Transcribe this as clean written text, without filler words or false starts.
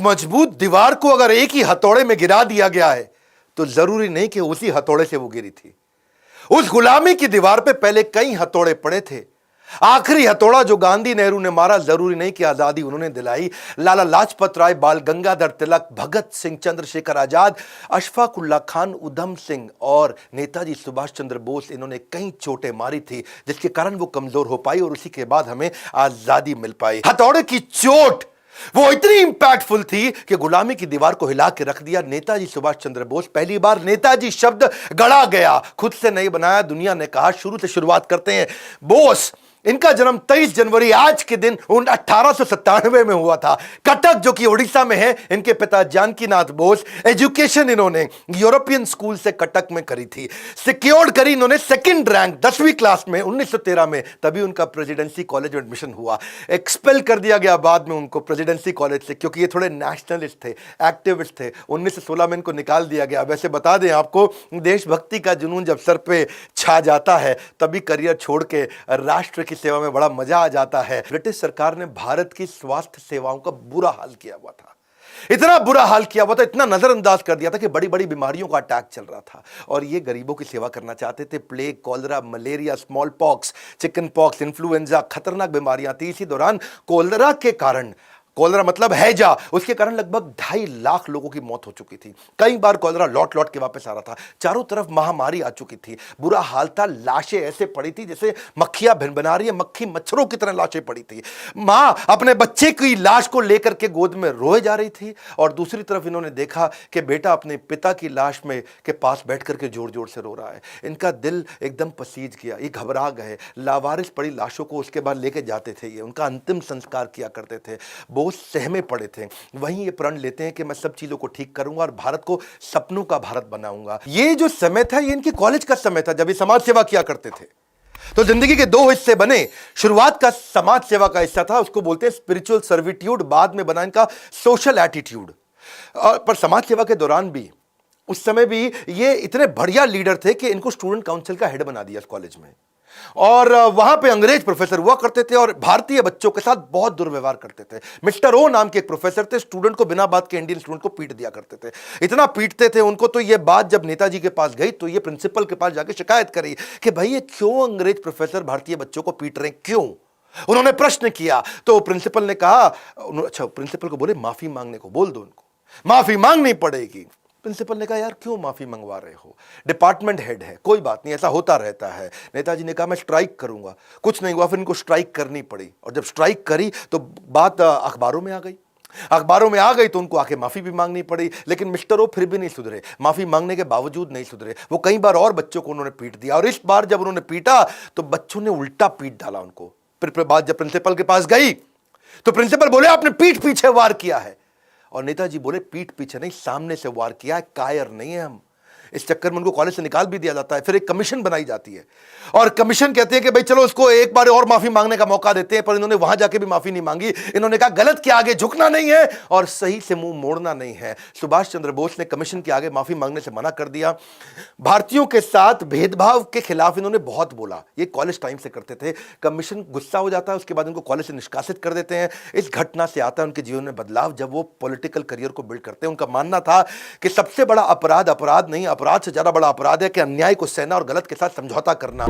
मजबूत दीवार को अगर एक ही हथौड़े में गिरा दिया गया है तो जरूरी नहीं कि उसी हथौड़े से वो गिरी थी। उस गुलामी की दीवार पे पहले कई हथौड़े पड़े थे। आखिरी हथौड़ा जो गांधी नेहरू ने मारा, जरूरी नहीं कि आजादी उन्होंने दिलाई। लाला लाजपत राय, बाल गंगाधर तिलक, भगत सिंह, चंद्रशेखर आजाद, अशफाक उल्लाह खान, उधम सिंह और नेताजी सुभाष चंद्र बोस, इन्होंने कई चोटें मारी थी जिसके कारण वो कमजोर हो पाई और उसी के बाद हमें आजादी मिल पाई। हथौड़े की चोट वो इतनी इंपैक्टफुल थी कि गुलामी की दीवार को हिला के रख दिया। नेताजी सुभाष चंद्र बोस, पहली बार नेताजी शब्द गढ़ा गया, खुद से नहीं बनाया। दुनिया ने कहा शुरू से शुरुआत करते हैं। बोस, इनका जन्म 23 जनवरी आज के दिन 1897 में हुआ था। कटक जो कि उड़ीसा में है, इनके पिता जानकीनाथ बोस। एजुकेशन इन्होंने यूरोपियन स्कूल से कटक में करी थी। सिक्योर्ड करी इन्होंने सेकंड रैंक 10वीं क्लास में 1913 में, तभी उनका प्रेसिडेंसी कॉलेज में एडमिशन हुआ। एक्सपेल कर दिया गया बाद में उनको प्रेसिडेंसी कॉलेज से, क्योंकि ये थोड़े नेशनलिस्ट थे, एक्टिविस्ट थे। 1916 में इनको निकाल दिया गया। वैसे बता दें आपको, देशभक्ति का जुनून जब सर पे छा जाता है तभी करियर छोड़ के राष्ट्र की सेवा में बड़ा मजा आ जाता है। ब्रिटिश सरकार ने भारत की स्वास्थ्य सेवाओं का बुरा हाल किया हुआ था। इतना बुरा हाल किया हुआ था, इतना नजरअंदाज कर दिया था कि बड़ी बड़ी बीमारियों का अटैक चल रहा था और ये गरीबों की सेवा करना चाहते थे। Plague, cholera, malaria, small pox, chicken pox, influenza, खतरनाक बीमारियां थी। इसी दौरान कोलरा के कारण, कॉलरा मतलब हैजा, उसके कारण लगभग 2.5 लाख लोगों की मौत हो चुकी थी। कई बार कॉलरा लौट लौट के वापस आ रहा था। चारों तरफ महामारी आ चुकी थी। बुरा हाल था। लाशें ऐसे पड़ी थी जैसे मक्खियां भिन बना रही है, मक्खी मच्छरों की तरह लाशें पड़ी थी। मां अपने बच्चे की लाश को लेकर के गोद में रोए जा रही थी और दूसरी तरफ इन्होंने देखा कि बेटा अपने पिता की लाश में के पास बैठ करके जोर जोर से रो रहा है। इनका दिल एकदम पसीज गया, ये घबरा गए। लावारिस पड़ी लाशों को उसके बाद लेके जाते थे, ये उनका अंतिम संस्कार किया करते थे। वो सहमे पड़े थे। वहीं ये प्रण लेते हैं कि मैं सब चीजों को ठीक करूंगा और भारत को सपनों का भारत बनाऊंगा। ये जो समय था, ये इनके कॉलेज का समय था जब ये समाज सेवा किया करते थे। तो जिंदगी के 2 हिस्से बने। शुरुआत का समाज सेवा का हिस्सा था, उसको बोलते हैं स्पिरिचुअल सर्विट्यूड। बाद में बना इनका सोशल एटीट्यूड। पर समाज सेवा के दौरान भी, उस समय भी ये इतने बढ़िया लीडर थे कि इनको स्टूडेंट काउंसिल का हेड बना दिया कॉलेज में। और वहां पे अंग्रेज प्रोफेसर हुआ करते थे और भारतीय बच्चों के साथ बहुत दुर्व्यवहार करते थे। मिस्टर ओ नाम के एक प्रोफेसर थे, स्टूडेंट को बिना बात के, इंडियन स्टूडेंट को पीट दिया करते थे। इतना पीटते थे उनको, तो ये बात जब नेताजी के पास गई तो ये प्रिंसिपल के पास जाके शिकायत करी कि भाई ये क्यों अंग्रेज प्रोफेसर भारतीय बच्चों को पीट रहे हैं, क्यों? उन्होंने प्रश्न किया तो प्रिंसिपल ने कहा, अच्छा, प्रिंसिपल को बोले माफी मांगने को बोल दो, उनको माफी मांगनी पड़ेगी। प्रिंसिपल ने कहा यार क्यों माफी मंगवा रहे हो, डिपार्टमेंट हेड है, कोई बात नहीं, ऐसा होता रहता है। नेताजी ने कहा मैं स्ट्राइक करूंगा। कुछ नहीं हुआ, फिर इनको स्ट्राइक करनी पड़ी और जब स्ट्राइक करी तो बात अखबारों में आ गई। अखबारों में आ गई तो उनको आके माफी भी मांगनी पड़ी। लेकिन मिस्टर ओ फिर भी नहीं सुधरे, माफी मांगने के बावजूद नहीं सुधरे। वो कई बार और बच्चों को उन्होंने पीट दिया और इस बार जब उन्होंने पीटा तो बच्चों ने उल्टा पीट डाला उनको। फिर बात जब प्रिंसिपल के पास गई तो प्रिंसिपल बोले आपने पीठ पीछे वार किया है। और नेताजी बोले पीठ पीछे नहीं, सामने से वार किया है, कायर नहीं है हम। इस चक्कर में उनको कॉलेज से निकाल भी दिया जाता है। फिर एक कमीशन बनाई जाती है और कमीशन कहते हैं कि भाई चलो इसको एक बार और माफी मांगने का मौका देते हैं। पर इन्होंने वहां जाके भी माफी नहीं मांगी। इन्होंने कहा गलत के आगे झुकना नहीं है और सही से मुंह मोड़ना नहीं है। सुभाष चंद्र बोस ने कमीशन के आगे माफी मांगने से मना कर दिया। भारतीयों के साथ भेदभाव के खिलाफ इन्होंने बहुत बोला। ये कॉलेज टाइम से करते थे। कमीशन गुस्सा हो जाता है, उसके बाद इनको कॉलेज से निष्कासित कर देते हैं। इस घटना से आता है उनके जीवन में बदलाव जब वो पॉलिटिकल करियर को बिल्ड करते हैं। उनका मानना था कि सबसे बड़ा अपराध अपराध नहीं, अपराध से ज्यादा बड़ा अपराध है कि अन्याय को सहना और गलत के साथ समझौता करना।